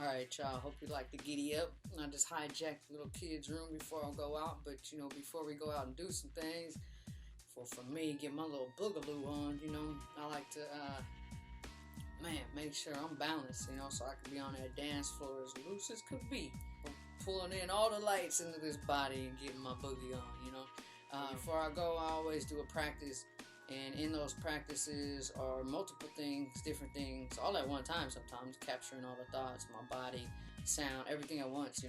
Alright, y'all. Hope you like to giddy up. I just hijacked the little kid's room before I go out, but before we go out and do some things, for me, get my little boogaloo on, I like to, make sure I'm balanced, so I can be on that dance floor as loose as could be. Pulling in all the lights into this body and getting my boogie on, Before I go, I always do a practice. And in those practices are multiple things, different things, all at one time sometimes, capturing all the thoughts, my body, sound, everything at once,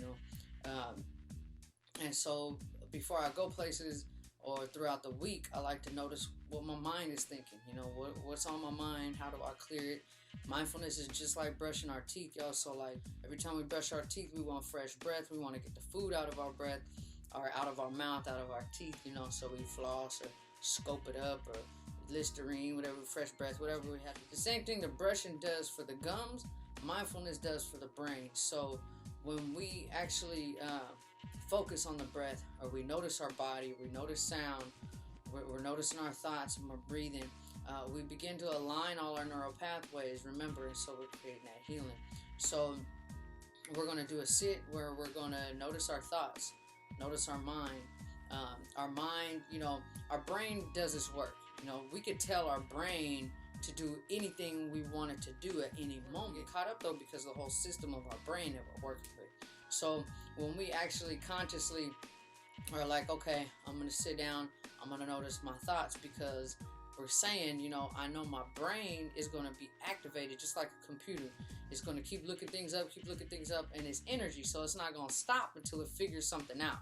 And so before I go places or throughout the week, I like to notice what my mind is thinking, what's on my mind, how do I clear it. Mindfulness is just like brushing our teeth, y'all. So like every time we brush our teeth, we want fresh breath. We want to get the food out of our breath or out of our mouth, out of our teeth, so we floss or scope it up or Listerine, whatever, fresh breath, whatever we have. The same thing the brushing does for the gums, mindfulness does for the brain. So when we actually focus on the breath, or we notice our body, we notice sound, we're noticing our thoughts and we're breathing, we begin to align all our neural pathways, remember, and so we're creating that healing. So we're going to do a sit where we're going to notice our thoughts, notice our mind. Our mind, our brain does its work. We could tell our brain to do anything we want it to do at any moment. Get caught up though because of the whole system of our brain that we're working with. So when we actually consciously are like, okay, I'm going to sit down, I'm going to notice my thoughts, because we're saying, I know my brain is going to be activated just like a computer. It's going to keep looking things up, and it's energy, so it's not going to stop until it figures something out.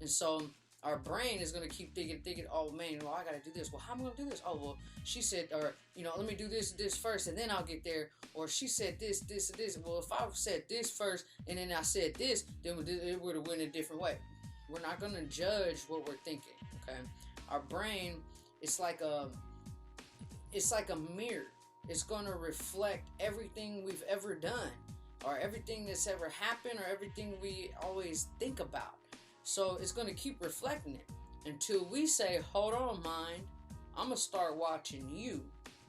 And so our brain is going to keep thinking, oh man, well, I got to do this. Well, how am I going to do this? Oh, well, she said, or, let me do this first and then I'll get there. Or she said this. Well, if I said this first and then I said this, then it would have went a different way. We're not going to judge what we're thinking, okay? Our brain, it's like a mirror. It's going to reflect everything we've ever done, or everything that's ever happened, or everything we always think about. So it's going to keep reflecting it until we say, hold on, mind, I'm going to start watching you.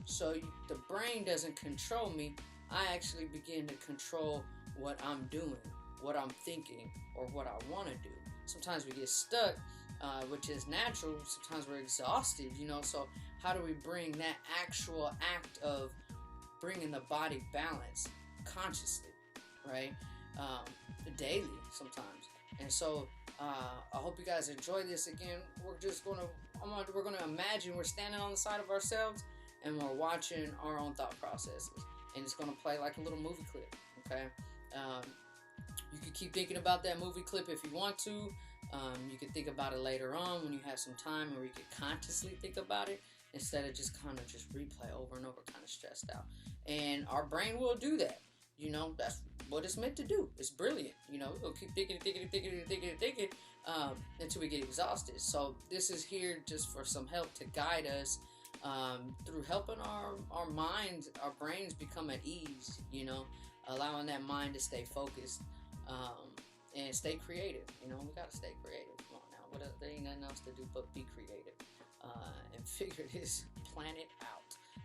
So the brain doesn't control me. I actually begin to control what I'm doing, what I'm thinking, or what I want to do. Sometimes we get stuck, which is natural. Sometimes we're exhausted, So how do we bring that actual act of bringing the body balance consciously, right? Daily sometimes. And so I hope you guys enjoy this. Again, we're gonna imagine we're standing on the side of ourselves and we're watching our own thought processes, and it's gonna play like a little movie clip. Okay, you can keep thinking about that movie clip if you want to. You can think about it later on when you have some time, or you can consciously think about it instead of just kind of just replay over and over, kind of stressed out. And our brain will do that. That's what it's meant to do. It's brilliant. We'll keep thinking until we get exhausted. So this is here just for some help to guide us through helping our minds, our brains become at ease, allowing that mind to stay focused and stay creative. We got to stay creative. Come on now. There ain't nothing else to do but be creative and figure this planet out.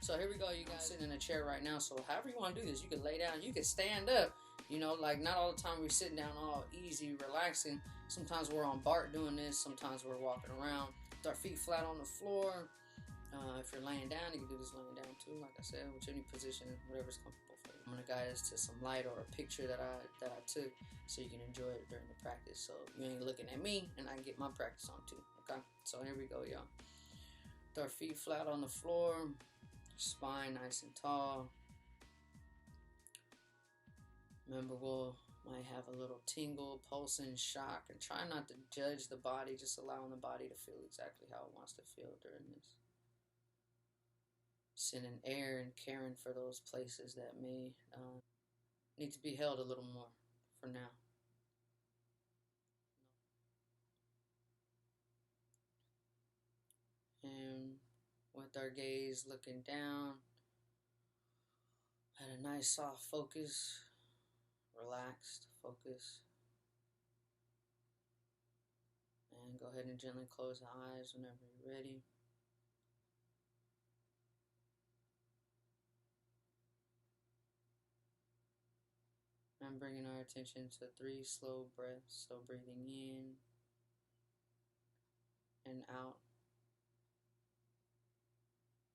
So here we go, you guys. I'm sitting in a chair right now, so however you want to do this, you can lay down, you can stand up, like not all the time we're sitting down all easy, relaxing. Sometimes we're on BART doing this, sometimes we're walking around with our feet flat on the floor. If you're laying down, you can do this laying down too, like I said, which any position, whatever's comfortable for you. I'm going to guide us to some light or a picture that I took so you can enjoy it during the practice. So you ain't looking at me, and I can get my practice on too, okay? So here we go, y'all. With our feet flat on the floor, spine nice and tall. Remember, might have a little tingle, pulsing, shock, and try not to judge the body, just allowing the body to feel exactly how it wants to feel during this. Sending air and caring for those places that may need to be held a little more for now. And with our gaze looking down at a nice soft focus, relaxed focus. And go ahead and gently close the eyes whenever you're ready. I'm bringing our attention to 3 slow breaths. So breathing in and out,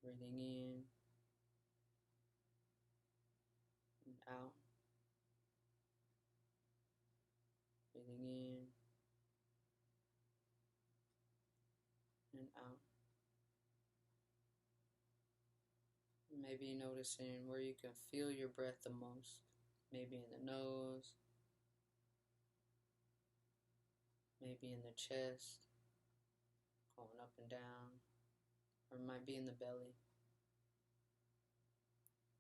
breathing in and out, breathing in and out. Maybe noticing where you can feel your breath the most. Maybe in the nose, maybe in the chest, going up and down, or it might be in the belly.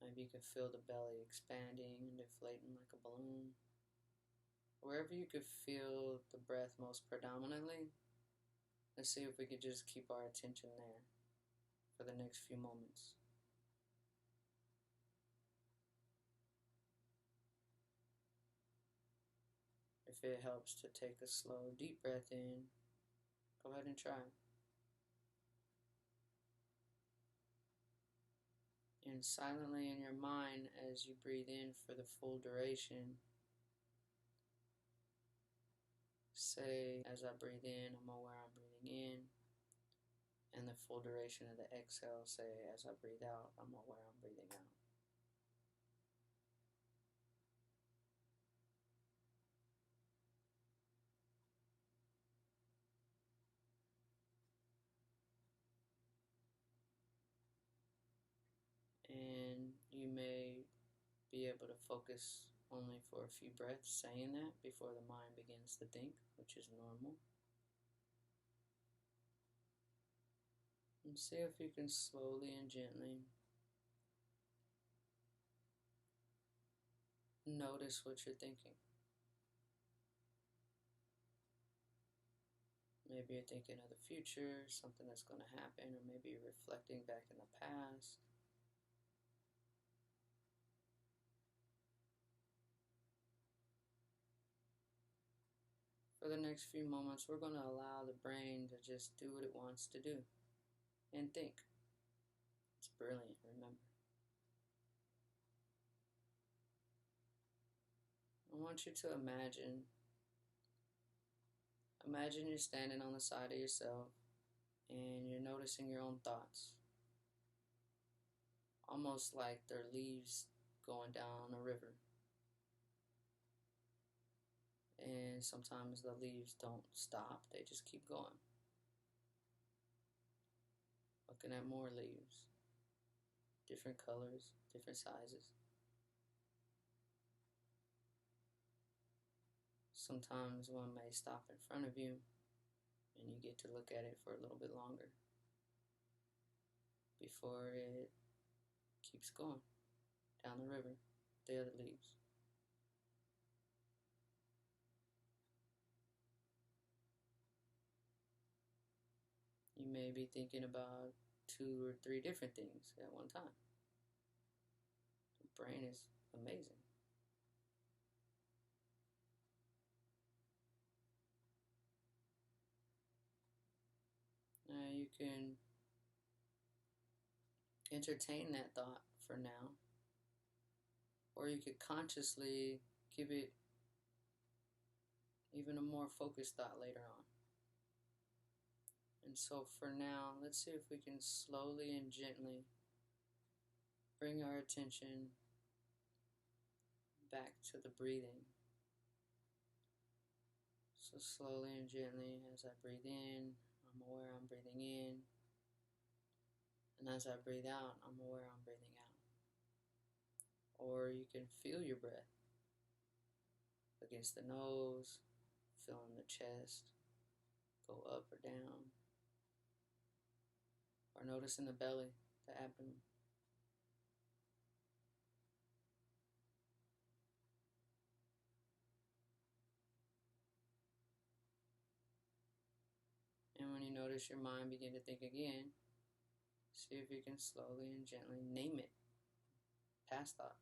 Maybe you can feel the belly expanding and deflating like a balloon. Wherever you could feel the breath most predominantly, let's see if we could just keep our attention there for the next few moments. If it helps to take a slow, deep breath in, go ahead and try. And silently in your mind, as you breathe in for the full duration, say, as I breathe in, I'm aware I'm breathing in. And the full duration of the exhale, say, as I breathe out, I'm aware I'm breathing out. And you may be able to focus only for a few breaths saying that before the mind begins to think, which is normal. And see if you can slowly and gently notice what you're thinking. Maybe you're thinking of the future, something that's going to happen, or maybe you're reflecting back in the past. For the next few moments, we're going to allow the brain to just do what it wants to do and think. It's brilliant, remember. I want you to imagine you're standing on the side of yourself and you're noticing your own thoughts. Almost like they're leaves going down a river. And sometimes the leaves don't stop, they just keep going. Looking at more leaves, different colors, different sizes. Sometimes one may stop in front of you and you get to look at it for a little bit longer before it keeps going down the river, the other leaves. You may be thinking about 2 or 3 different things at one time. The brain is amazing. Now you can entertain that thought for now, or you could consciously give it even a more focused thought later on. And so for now, let's see if we can slowly and gently bring our attention back to the breathing. So slowly and gently, as I breathe in, I'm aware I'm breathing in. And as I breathe out, I'm aware I'm breathing out. Or you can feel your breath against the nose, feeling the chest go up or down. Or noticing the belly, the abdomen. And when you notice your mind begin to think again, see if you can slowly and gently name it, past thought.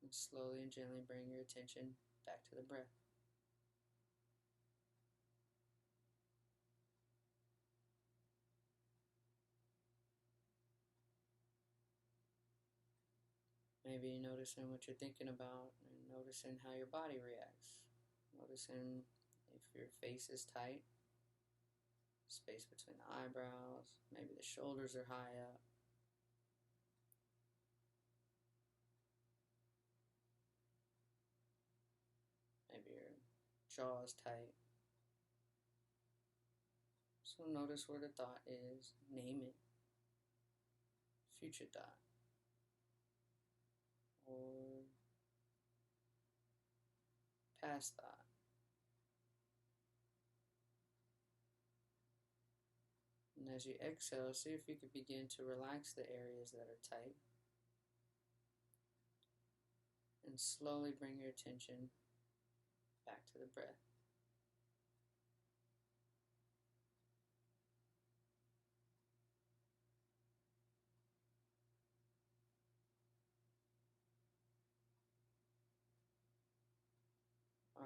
And slowly and gently bring your attention back to the breath. Maybe noticing what you're thinking about and noticing how your body reacts. Noticing if your face is tight, space between the eyebrows, maybe the shoulders are high up. Maybe your jaw is tight. So notice where the thought is, name it. Future thought. Or past thought. And as you exhale, see if you can begin to relax the areas that are tight. And slowly bring your attention back to the breath.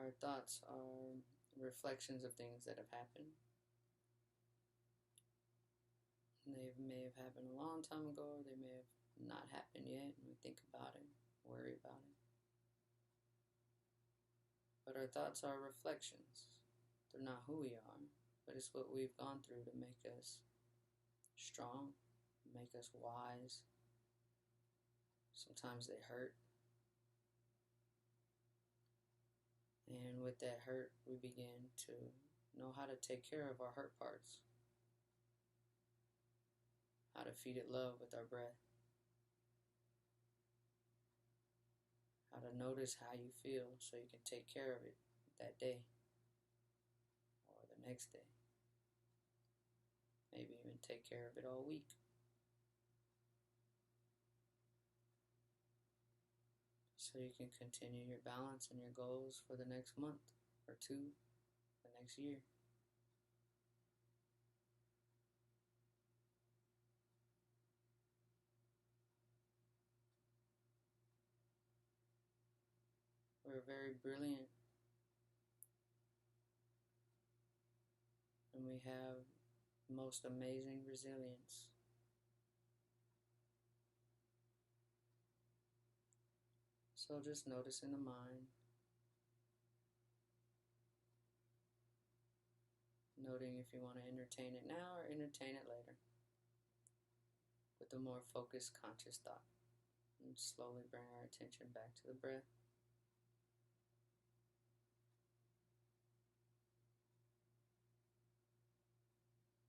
Our thoughts are reflections of things that have happened. They may have happened a long time ago, or they may have not happened yet, and we think about it, worry about it. But our thoughts are reflections. They're not who we are, but it's what we've gone through to make us strong, make us wise. Sometimes they hurt. And with that hurt, we begin to know how to take care of our hurt parts. How to feed it love with our breath. How to notice how you feel so you can take care of it that day or the next day. Maybe even take care of it all week. So you can continue your balance and your goals for the next month or two, the next year. We're very brilliant, and we have most amazing resilience. So just notice in the mind, noting if you want to entertain it now or entertain it later with a more focused, conscious thought. And slowly bring our attention back to the breath.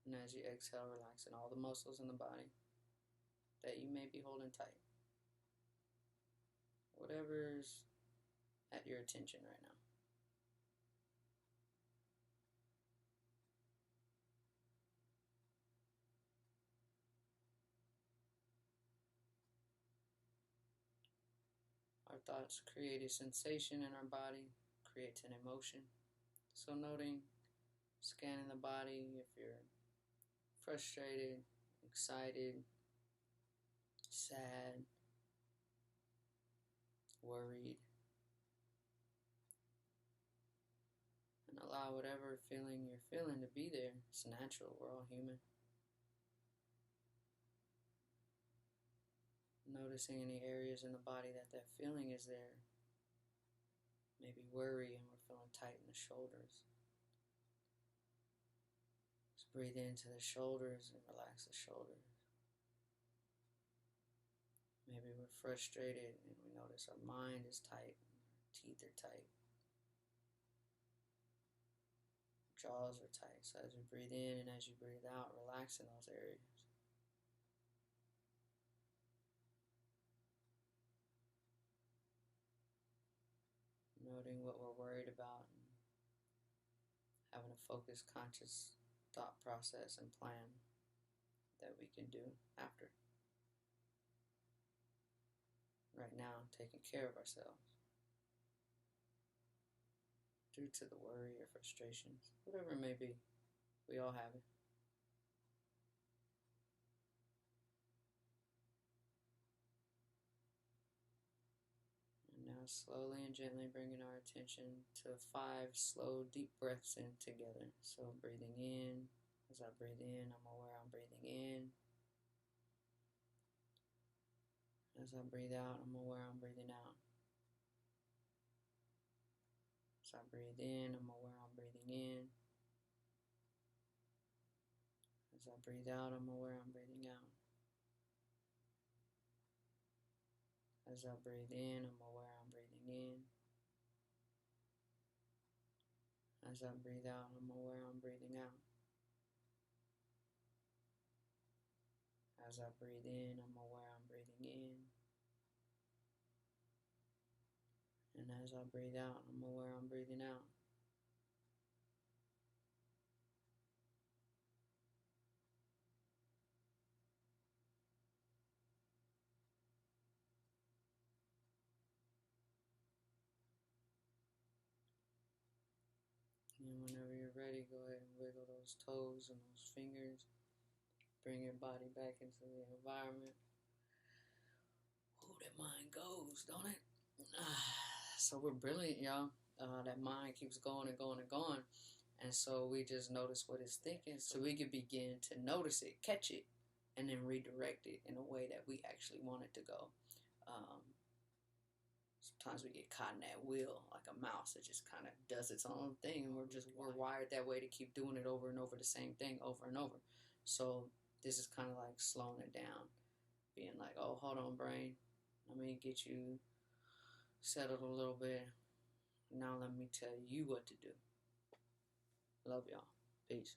And as you exhale, relaxing all the muscles in the body that you may be holding tight. Whatever's at your attention right now. Our thoughts create a sensation in our body, creates an emotion. So noting, scanning the body if you're frustrated, excited, sad, worried. And allow whatever feeling you're feeling to be there. It's natural, we're all human. Noticing any areas in the body that feeling is there. Maybe worry and we're feeling tight in the shoulders. Just breathe into the shoulders and relax the shoulders. Maybe we're frustrated and we notice our mind is tight, our teeth are tight, jaws are tight. So as you breathe in and as you breathe out, relax in those areas. Noting what we're worried about and having a focused, conscious thought process and plan that we can do after. Right now, taking care of ourselves due to the worry or frustrations, whatever it may be. We all have it. And now slowly and gently bringing our attention to 5 slow, deep breaths in together. So breathing in. As I breathe in, I'm aware I'm breathing in. As I breathe out, I'm aware I'm breathing out. As I breathe in, I'm aware I'm breathing in. As I breathe out, I'm aware I'm breathing out. As I breathe in, I'm aware I'm breathing in. As I breathe out, I'm aware I'm breathing out. As I breathe in, I'm aware I'm breathing in. And as I breathe out, I'm aware I'm breathing out. And whenever you're ready, go ahead and wiggle those toes and those fingers. Bring your body back into the environment. Oh, that mind goes, don't it? So we're brilliant, y'all. That mind keeps going and going and going. And so we just notice what it's thinking so we can begin to notice it, catch it, and then redirect it in a way that we actually want it to go. Sometimes we get caught in that wheel like a mouse that just kind of does its own thing, and we're wired that way to keep doing it over and over, the same thing over and over. So this is kind of like slowing it down, being like, oh, hold on, brain, let me get you settled a little bit. Now let me tell you what to do. Love y'all. Peace.